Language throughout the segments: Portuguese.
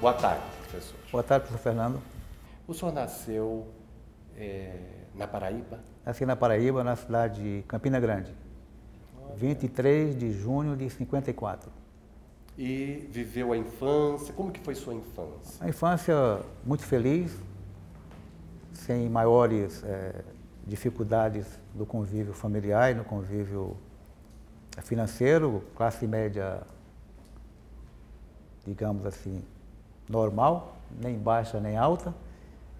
Boa tarde, professor. Boa tarde, professor Fernando. O senhor nasceu na Paraíba? Nasci na Paraíba, na cidade de Campina Grande, 23 de junho de 54. E viveu a infância? Como que foi sua infância? A infância muito feliz, sem maiores dificuldades no convívio familiar e no convívio financeiro, classe média, digamos assim, normal, nem baixa nem alta,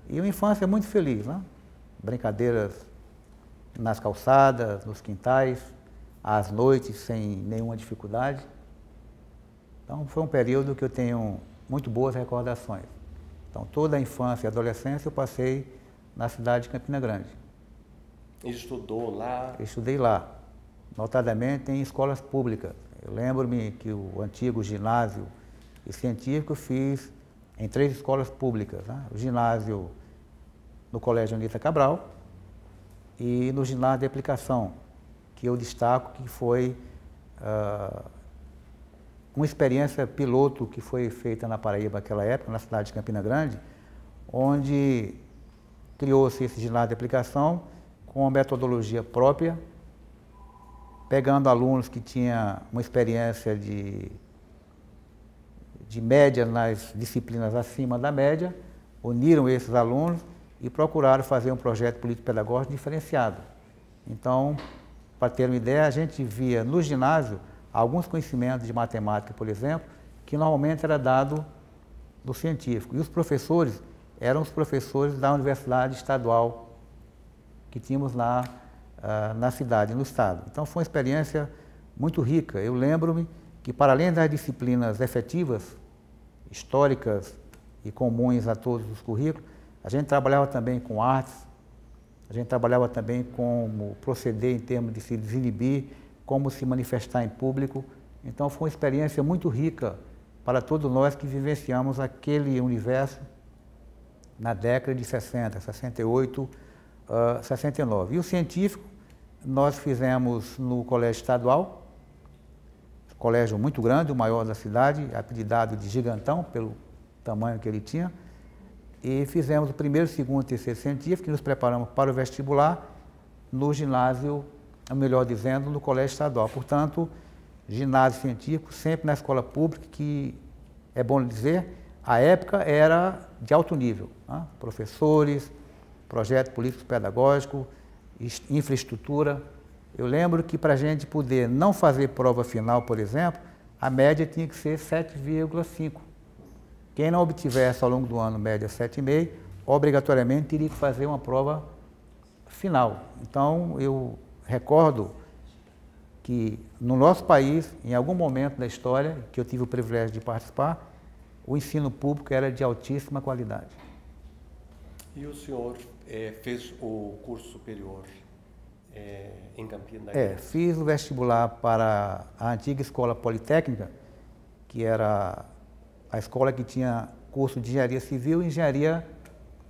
e uma infância muito feliz, né? Brincadeiras nas calçadas, nos quintais, às noites sem nenhuma dificuldade. Então foi um período que eu tenho muito boas recordações. Então toda a infância e adolescência eu passei na cidade de Campina Grande. E estudou lá? Eu estudei lá, notadamente em escolas públicas. Eu lembro-me que o antigo ginásio científico eu fiz em 3 escolas públicas, né? O ginásio no Colégio Anita Cabral e no ginásio de aplicação, que eu destaco que foi uma experiência piloto que foi feita na Paraíba naquela época, na cidade de Campina Grande, onde criou-se esse ginásio de aplicação com uma metodologia própria, pegando alunos que tinham uma experiência de média nas disciplinas acima da média, uniram esses alunos e procuraram fazer um projeto político-pedagógico diferenciado. Então, para ter uma ideia, a gente via no ginásio alguns conhecimentos de matemática, por exemplo, que normalmente era dado no científico. E os professores eram os professores da Universidade Estadual que tínhamos lá na cidade, no estado. Então, foi uma experiência muito rica. Eu lembro-me que, para além das disciplinas efetivas, históricas e comuns a todos os currículos, a gente trabalhava também com artes, a gente trabalhava também como proceder em termos de se desinibir, como se manifestar em público. Então foi uma experiência muito rica para todos nós que vivenciamos aquele universo na década de 60, 68, 69. E o científico nós fizemos no Colégio Estadual, colégio muito grande, o maior da cidade, apelidado de Gigantão, pelo tamanho que ele tinha, e fizemos o primeiro, segundo e terceiro científico, e nos preparamos para o vestibular no ginásio, melhor dizendo, no Colégio Estadual. Portanto, ginásio científico, sempre na escola pública, que, é bom dizer, a época era de alto nível, né? Professores, projeto político-pedagógico, infraestrutura. Eu lembro que para a gente poder não fazer prova final, por exemplo, a média tinha que ser 7,5. Quem não obtivesse ao longo do ano média 7,5, obrigatoriamente teria que fazer uma prova final. Então, eu recordo que no nosso país, em algum momento da história, que eu tive o privilégio de participar, o ensino público era de altíssima qualidade. E o senhor fez o curso superior em Campina Grande? Fiz o vestibular para a antiga Escola Politécnica, que era a escola que tinha curso de Engenharia Civil e Engenharia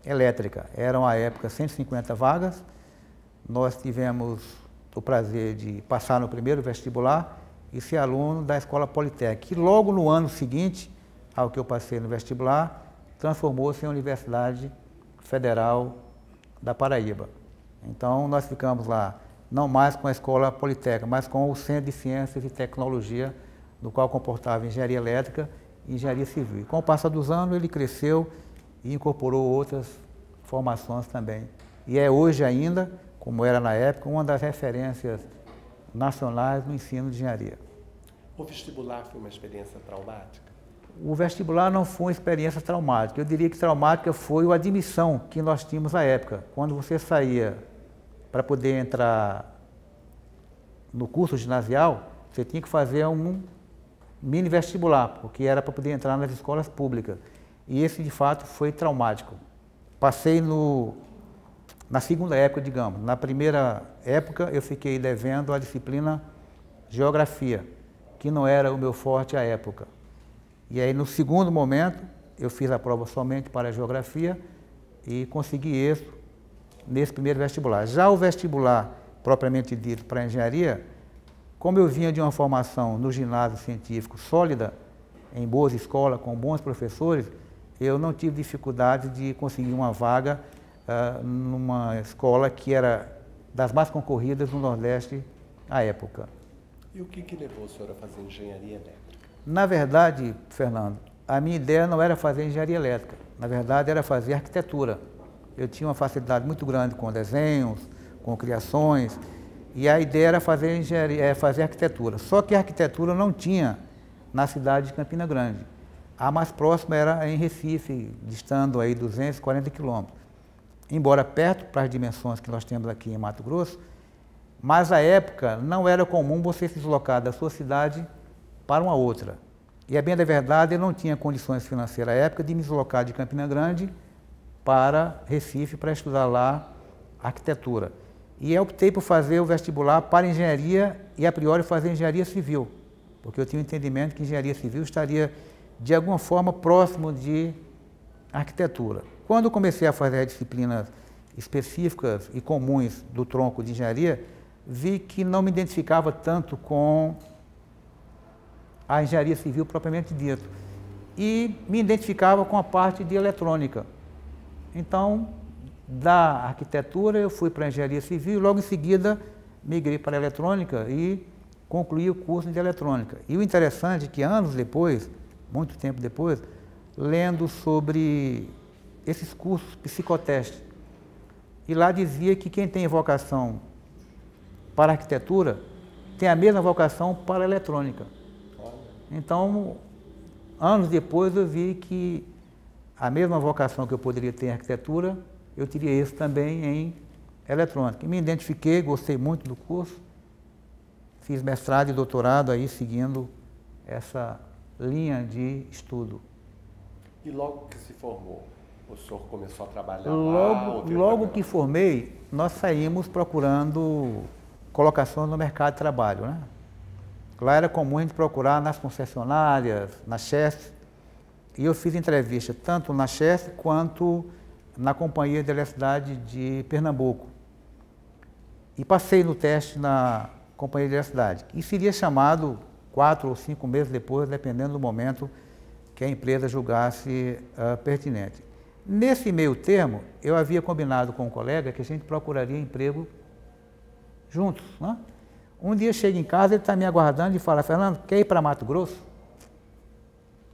Elétrica. Eram, à época, 150 vagas. Nós tivemos o prazer de passar no primeiro vestibular e ser aluno da Escola Politécnica, que logo no ano seguinte ao que eu passei no vestibular, transformou-se em Universidade Federal da Paraíba. Então, nós ficamos lá, não mais com a Escola Politécnica, mas com o Centro de Ciências e Tecnologia, no qual comportava Engenharia Elétrica e Engenharia Civil. E com o passar dos anos, ele cresceu e incorporou outras formações também. E é hoje ainda, como era na época, uma das referências nacionais no ensino de engenharia. O vestibular foi uma experiência traumática? O vestibular não foi uma experiência traumática. Eu diria que traumática foi a admissão que nós tínhamos à época. Quando você saía para poder entrar no curso ginasial, você tinha que fazer um mini vestibular, porque era para poder entrar nas escolas públicas. E esse, de fato, foi traumático. Passei na segunda época, digamos. Na primeira época, eu fiquei devendo a disciplina Geografia, que não era o meu forte à época. E aí, no segundo momento, eu fiz a prova somente para a Geografia e consegui êxito nesse primeiro vestibular. Já o vestibular, propriamente dito, para a Engenharia, como eu vinha de uma formação no ginásio científico sólida, em boas escolas, com bons professores, eu não tive dificuldade de conseguir uma vaga numa escola que era das mais concorridas no Nordeste à época. E o que levou o senhor a fazer engenharia elétrica? Na verdade, Fernando, a minha ideia não era fazer engenharia elétrica, na verdade era fazer arquitetura. Eu tinha uma facilidade muito grande com desenhos, com criações, e a ideia era fazer fazer arquitetura. Só que a arquitetura não tinha na cidade de Campina Grande. A mais próxima era em Recife, distando aí 240 quilômetros. Embora perto para as dimensões que nós temos aqui em Mato Grosso, mas à época não era comum você se deslocar da sua cidade para uma outra. E a bem da verdade, eu não tinha condições financeiras à época de me deslocar de Campina Grande para Recife para estudar lá arquitetura. E eu optei por fazer o vestibular para engenharia e a priori fazer engenharia civil, porque eu tinha o entendimento que engenharia civil estaria de alguma forma próximo de arquitetura. Quando eu comecei a fazer disciplinas específicas e comuns do tronco de engenharia, vi que não me identificava tanto com a engenharia civil propriamente dita e me identificava com a parte de eletrônica. Então, da arquitetura eu fui para a engenharia civil e logo em seguida migrei para a eletrônica e concluí o curso de eletrônica. E o interessante é que anos depois, muito tempo depois, lendo sobre esses cursos psicoteste, e lá dizia que quem tem vocação para a arquitetura tem a mesma vocação para a eletrônica. Então, anos depois eu vi que a mesma vocação que eu poderia ter em arquitetura, eu teria isso também em eletrônica. E me identifiquei, gostei muito do curso, fiz mestrado e doutorado aí seguindo essa linha de estudo. E logo que se formou, o senhor começou a trabalhar lá? Logo que formei, nós saímos procurando colocações no mercado de trabalho, né? Lá era comum a gente procurar nas concessionárias, na Chesf, e eu fiz entrevista tanto na Chesf quanto na Companhia de Eletricidade de Pernambuco. E passei no teste na Companhia de Eletricidade, e seria chamado 4 ou 5 meses depois, dependendo do momento que a empresa julgasse pertinente. Nesse meio termo, eu havia combinado com um colega que a gente procuraria emprego juntos, né? Um dia chega em casa, ele está me aguardando e fala: Fernando, quer ir para Mato Grosso?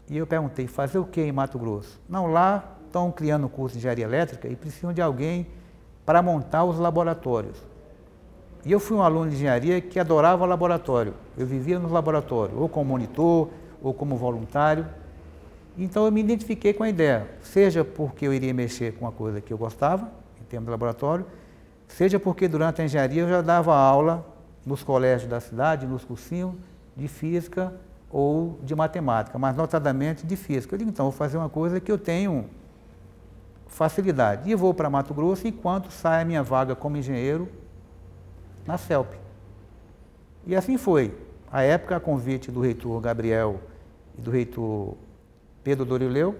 E eu perguntei: fazer o que em Mato Grosso? Não, lá estão criando um curso de engenharia elétrica e precisam de alguém para montar os laboratórios. E eu fui um aluno de engenharia que adorava laboratório. Eu vivia nos laboratórios, ou como monitor, ou como voluntário. Então eu me identifiquei com a ideia, seja porque eu iria mexer com uma coisa que eu gostava, em termos de laboratório, seja porque durante a engenharia eu já dava aula nos colégios da cidade, nos cursinhos de física ou de matemática, mas notadamente de física. Eu digo, então, vou fazer uma coisa que eu tenho facilidade. E vou para Mato Grosso enquanto sai a minha vaga como engenheiro na CELP. E assim foi. À época, a convite do reitor Gabriel e do reitor Pedro Dorileu,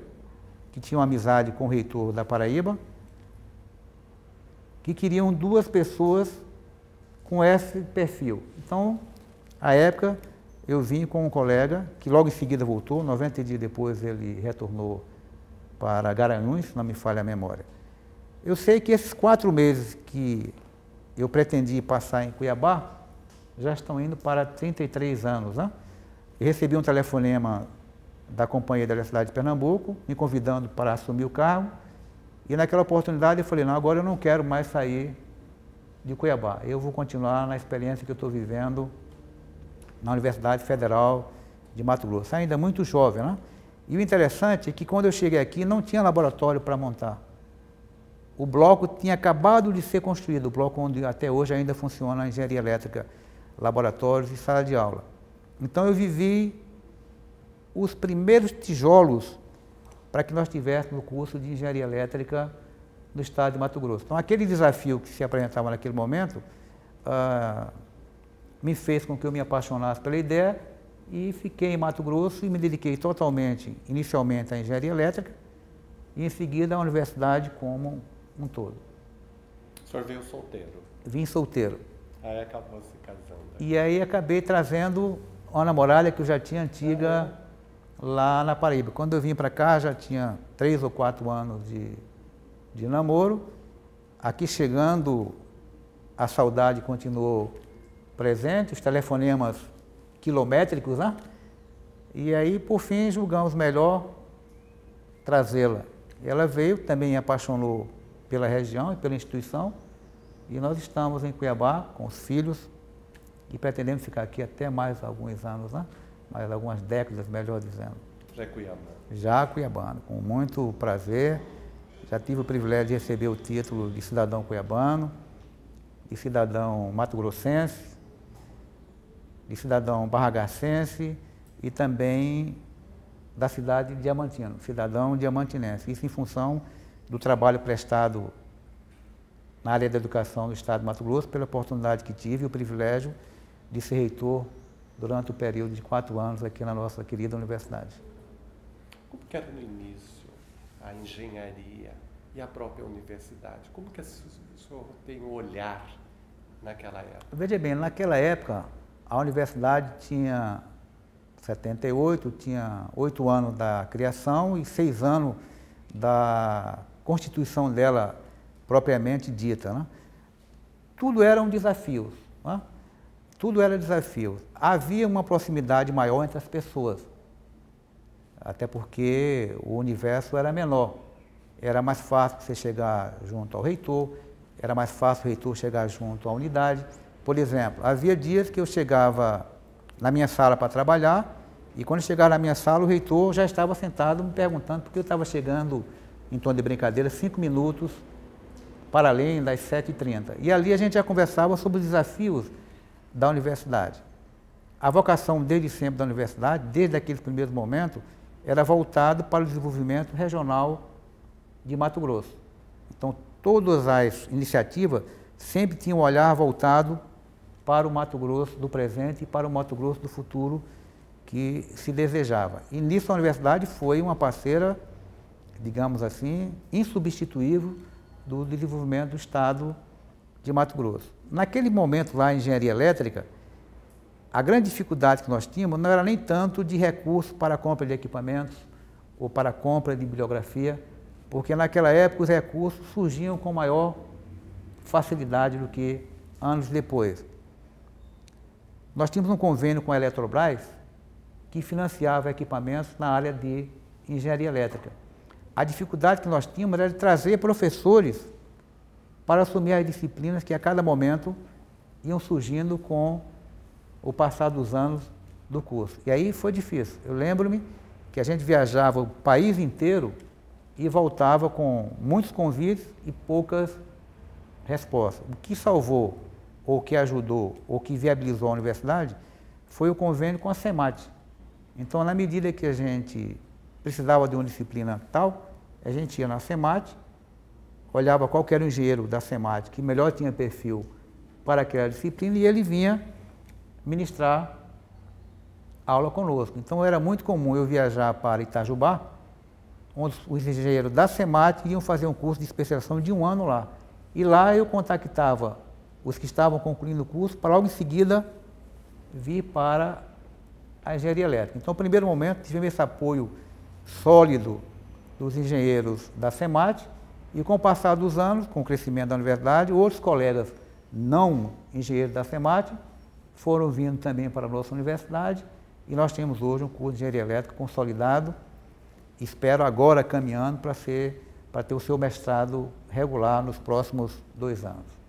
que tinham amizade com o reitor da Paraíba, que queriam 2 pessoas com esse perfil. Então, à época, eu vim com um colega, que logo em seguida voltou, 90 dias depois ele retornou para Garanhuns, se não me falha a memória. Eu sei que esses 4 meses que eu pretendi passar em Cuiabá, já estão indo para 33 anos, né? Eu recebi um telefonema da Companhia da Eletricidade de Pernambuco, me convidando para assumir o cargo, e naquela oportunidade eu falei: não, agora eu não quero mais sair de Cuiabá, eu vou continuar na experiência que eu estou vivendo na Universidade Federal de Mato Grosso, ainda muito jovem, né? E o interessante é que quando eu cheguei aqui não tinha laboratório para montar. O bloco tinha acabado de ser construído, o bloco onde até hoje ainda funciona a engenharia elétrica, laboratórios e sala de aula. Então eu vivi os primeiros tijolos para que nós tivéssemos o curso de engenharia elétrica do estado de Mato Grosso. Então aquele desafio que se apresentava naquele momento me fez com que eu me apaixonasse pela ideia e fiquei em Mato Grosso e me dediquei totalmente, inicialmente, à engenharia elétrica e em seguida à universidade como um todo. O senhor veio solteiro? Vim solteiro. Aí acabou se casando. E aí acabei trazendo uma namorada que eu já tinha antiga lá na Paraíba. Quando eu vim para cá, já tinha 3 ou 4 anos de namoro. Aqui chegando, a saudade continuou presente, os telefonemas quilométricos, né? E aí, por fim, julgamos melhor trazê-la. Ela veio, também me apaixonou pela região e pela instituição, e nós estamos em Cuiabá com os filhos e pretendemos ficar aqui até mais alguns anos, né? Mais algumas décadas, melhor dizendo. Já é cuiabano? Já cuiabano, com muito prazer. Já tive o privilégio de receber o título de cidadão cuiabano, de cidadão mato-grossense, de cidadão barragacense e também da cidade de Diamantino, cidadão diamantinense. Isso em função do trabalho prestado na área da educação do estado de Mato Grosso, pela oportunidade que tive e o privilégio de ser reitor durante o período de 4 anos aqui na nossa querida universidade. Como que era no início a engenharia e a própria universidade? Como que o senhor tem um olhar naquela época? Veja bem, naquela época a universidade tinha 78, tinha 8 anos da criação e 6 anos da constituição dela propriamente dita, né? Tudo eram desafios, né? Tudo era desafio. Havia uma proximidade maior entre as pessoas, até porque o universo era menor. Era mais fácil você chegar junto ao reitor, era mais fácil o reitor chegar junto à unidade. Por exemplo, havia dias que eu chegava na minha sala para trabalhar e quando eu chegava na minha sala o reitor já estava sentado me perguntando por que eu estava chegando, em tom de brincadeira, 5 minutos para além das 7h30. E ali a gente já conversava sobre os desafios da universidade. A vocação desde sempre da universidade, desde aqueles primeiros momentos, era voltada para o desenvolvimento regional de Mato Grosso. Então, todas as iniciativas sempre tinham um olhar voltado para o Mato Grosso do presente e para o Mato Grosso do futuro que se desejava. E nisso a universidade foi uma parceira, digamos assim, insubstituível do desenvolvimento do estado de Mato Grosso. Naquele momento lá em engenharia elétrica, a grande dificuldade que nós tínhamos não era nem tanto de recursos para a compra de equipamentos ou para a compra de bibliografia, porque naquela época os recursos surgiam com maior facilidade do que anos depois. Nós tínhamos um convênio com a Eletrobras que financiava equipamentos na área de engenharia elétrica. A dificuldade que nós tínhamos era de trazer professores para assumir as disciplinas que a cada momento iam surgindo com o passar dos anos do curso. E aí foi difícil. Eu lembro-me que a gente viajava o país inteiro e voltava com muitos convites e poucas respostas. O que salvou, ou que ajudou, ou que viabilizou a universidade foi o convênio com a SEMAT. Então, na medida que a gente precisava de uma disciplina tal, a gente ia na SEMAT, olhava qual que era o engenheiro da SEMAT que melhor tinha perfil para aquela disciplina e ele vinha ministrar aula conosco. Então era muito comum eu viajar para Itajubá, onde os engenheiros da SEMAT iam fazer um curso de especialização de 1 ano lá. E lá eu contactava os que estavam concluindo o curso para logo em seguida vir para a engenharia elétrica. Então, no primeiro momento, tivemos esse apoio sólido dos engenheiros da SEMAT e com o passar dos anos, com o crescimento da universidade, outros colegas não engenheiros da SEMAT foram vindo também para a nossa universidade e nós temos hoje um curso de engenharia elétrica consolidado. Espero agora caminhando para ter o seu mestrado regular nos próximos 2 anos.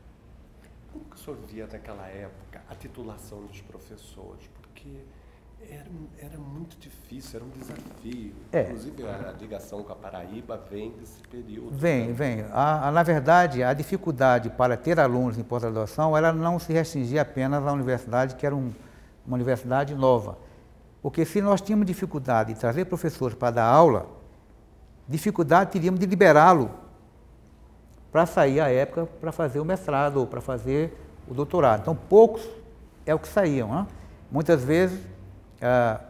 Como que o senhor via naquela época a titulação dos professores? Porque era muito difícil, era um desafio. Inclusive a ligação com a Paraíba vem desse período. Vem. Na verdade, a dificuldade para ter alunos em pós-graduação, ela não se restringia apenas à universidade, que era uma universidade nova. Porque se nós tínhamos dificuldade de trazer professores para dar aula, dificuldade teríamos de liberá-lo para sair à época para fazer o mestrado ou para fazer o doutorado. Então, poucos é o que saíam, né? Muitas vezes,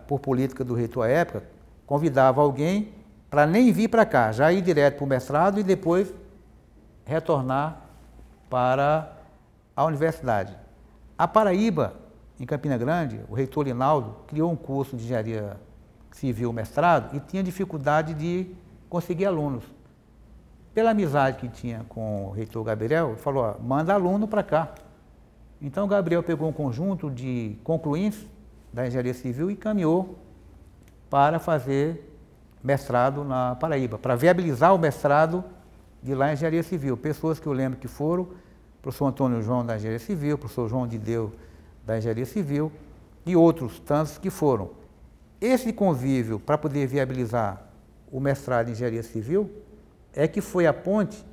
por política do reitor à época, convidava alguém para nem vir para cá, já ir direto para o mestrado e depois retornar para a universidade. A Paraíba, em Campina Grande, o reitor Linaldo criou um curso de engenharia civil mestrado e tinha dificuldade de conseguir alunos. Pela amizade que tinha com o reitor Gabriel, ele falou, ó, manda aluno para cá. Então o Gabriel pegou um conjunto de concluintes da engenharia civil e caminhou para fazer mestrado na Paraíba, para viabilizar o mestrado de lá em engenharia civil. Pessoas que eu lembro que foram, o professor Antônio João da engenharia civil, o professor João de Deus da engenharia civil e outros tantos que foram. Esse convívio para poder viabilizar o mestrado em engenharia civil é que foi a ponte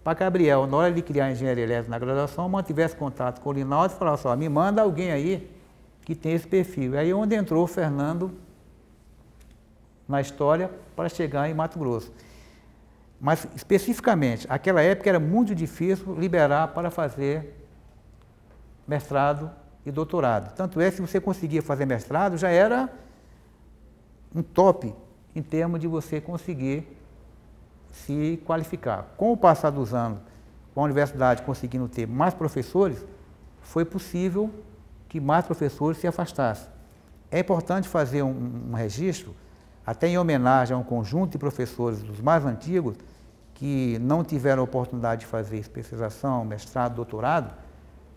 para Gabriel, na hora de criar engenharia elétrica na graduação, mantivesse contato com o Linaldo e falasse, ó, me manda alguém aí que tem esse perfil. E aí onde entrou o Fernando na história para chegar em Mato Grosso. Mas, especificamente, naquela época era muito difícil liberar para fazer mestrado e doutorado. Tanto é que se você conseguia fazer mestrado, já era um top em termos de você conseguir se qualificar. Com o passar dos anos, com a universidade conseguindo ter mais professores, foi possível que mais professores se afastassem. É importante fazer um registro, até em homenagem a um conjunto de professores dos mais antigos, que não tiveram a oportunidade de fazer especialização, mestrado, doutorado,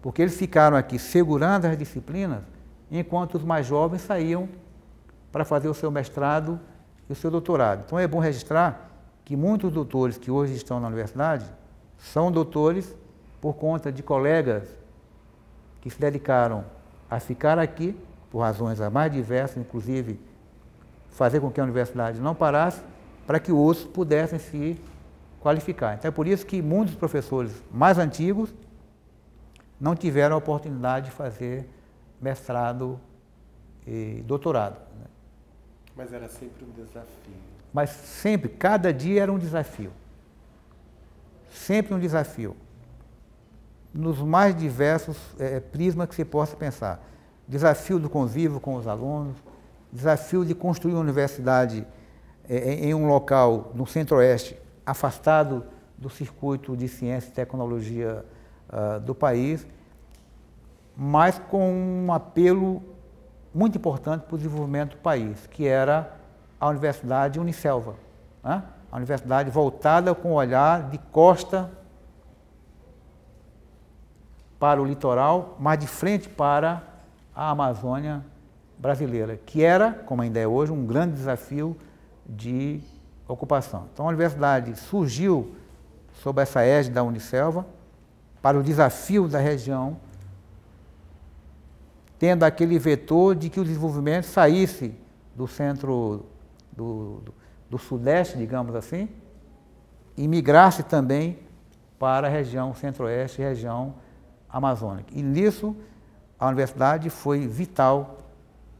porque eles ficaram aqui segurando as disciplinas, enquanto os mais jovens saíam para fazer o seu mestrado e o seu doutorado. Então é bom registrar que muitos doutores que hoje estão na universidade são doutores por conta de colegas que se dedicaram a ficar aqui, por razões as mais diversas, inclusive fazer com que a universidade não parasse, para que outros pudessem se qualificar. Então é por isso que muitos professores mais antigos não tiveram a oportunidade de fazer mestrado e doutorado. Mas era sempre um desafio. Mas sempre, cada dia era um desafio. Sempre um desafio. Nos mais diversos prismas que se possa pensar. Desafio do convívio com os alunos, desafio de construir uma universidade em um local no Centro-Oeste, afastado do circuito de ciência e tecnologia do país, mas com um apelo muito importante para o desenvolvimento do país, que era a Universidade Unicelva, né? A universidade voltada com o olhar de costa para o litoral, mas de frente para a Amazônia brasileira, que era, como ainda é hoje, um grande desafio de ocupação. Então a universidade surgiu sob essa égide da Unicelva para o desafio da região, tendo aquele vetor de que o desenvolvimento saísse do centro do Sudeste, digamos assim, e migrasse também para a região Centro-Oeste e região amazônica. E nisso a universidade foi vital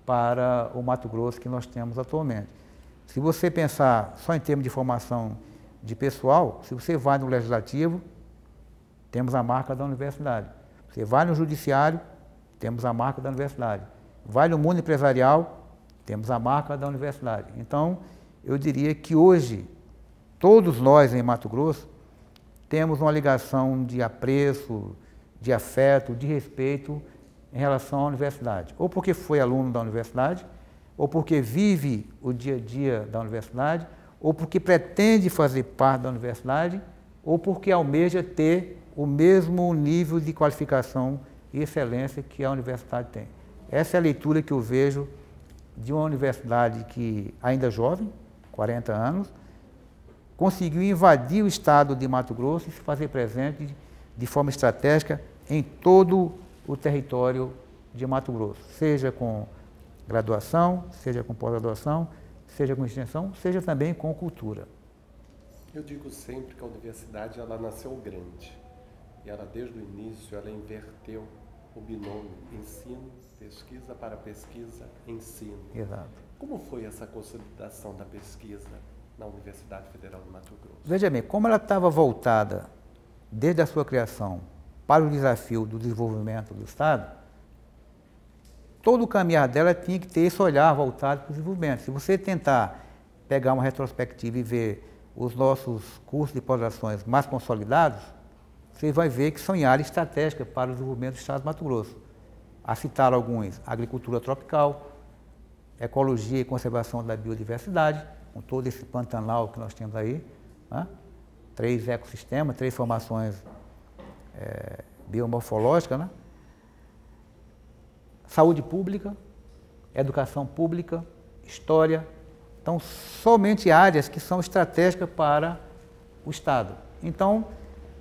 para o Mato Grosso que nós temos atualmente. Se você pensar só em termos de formação de pessoal, se você vai no Legislativo, temos a marca da universidade. Você vai no Judiciário, temos a marca da universidade. Vai no mundo empresarial, temos a marca da universidade. Então, eu diria que hoje, todos nós em Mato Grosso, temos uma ligação de apreço, de afeto, de respeito em relação à universidade. Ou porque foi aluno da universidade, ou porque vive o dia a dia da universidade, ou porque pretende fazer parte da universidade, ou porque almeja ter o mesmo nível de qualificação e excelência que a universidade tem. Essa é a leitura que eu vejo de uma universidade que, ainda jovem, 40 anos, conseguiu invadir o estado de Mato Grosso e se fazer presente de forma estratégica em todo o território de Mato Grosso, seja com graduação, seja com pós-graduação, seja com extensão, seja também com cultura. Eu digo sempre que a universidade ela nasceu grande e ela desde o início ela inverteu o binômio ensino, pesquisa para pesquisa, ensino. Exato. Como foi essa consolidação da pesquisa na Universidade Federal do Mato Grosso? Veja bem, como ela estava voltada desde a sua criação para o desafio do desenvolvimento do Estado, todo o caminhar dela tinha que ter esse olhar voltado para o desenvolvimento. Se você tentar pegar uma retrospectiva e ver os nossos cursos de pós-graduações mais consolidados, você vai ver que são em área estratégica para o desenvolvimento do Estado de Mato Grosso. A citar alguns, agricultura tropical, ecologia e conservação da biodiversidade, com todo esse Pantanal que nós temos aí, né? 3 ecossistemas, 3 formações biomorfológicas, né? Saúde pública, educação pública, história. Então, somente áreas que são estratégicas para o Estado. Então,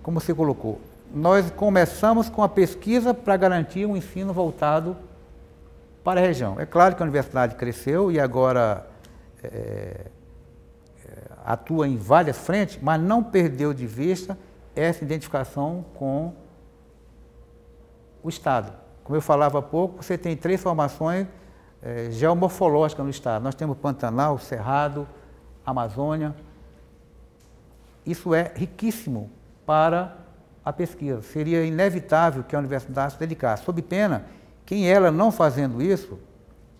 como você colocou, nós começamos com a pesquisa para garantir um ensino voltado para a região. É claro que a universidade cresceu e agora atua em várias frentes, mas não perdeu de vista essa identificação com o Estado. Como eu falava há pouco, você tem 3 formações geomorfológicas no Estado. Nós temos Pantanal, Cerrado, Amazônia. Isso é riquíssimo para a pesquisa. Seria inevitável que a universidade se dedicasse. Sob pena que, em ela não fazendo isso,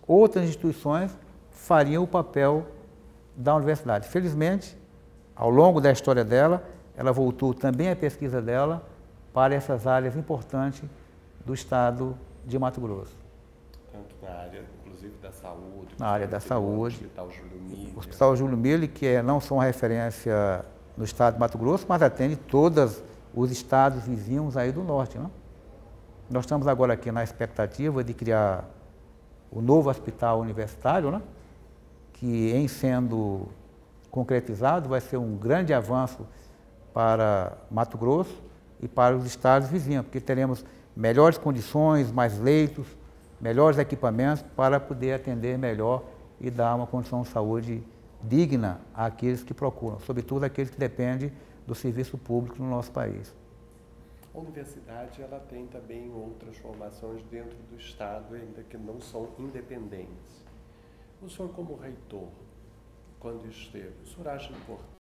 outras instituições fariam o papel da universidade. Felizmente, ao longo da história dela, ela voltou também a pesquisa dela para essas áreas importantes do Estado de Mato Grosso. Tanto na área, inclusive, da saúde. Na área da saúde. O Hospital Júlio Mille. O Hospital Júlio Mille, que não só uma referência no Estado de Mato Grosso, mas atende todos os estados vizinhos aí do norte, né? Nós estamos agora aqui na expectativa de criar o novo hospital universitário, né? Que, em sendo concretizado, vai ser um grande avanço para Mato Grosso e para os estados vizinhos, porque teremos melhores condições, mais leitos, melhores equipamentos para poder atender melhor e dar uma condição de saúde digna àqueles que procuram, sobretudo aqueles que dependem do serviço público no nosso país. A universidade ela tem também outras formações dentro do Estado, ainda que não são independentes. O senhor, como reitor, quando esteve, o senhor acha importante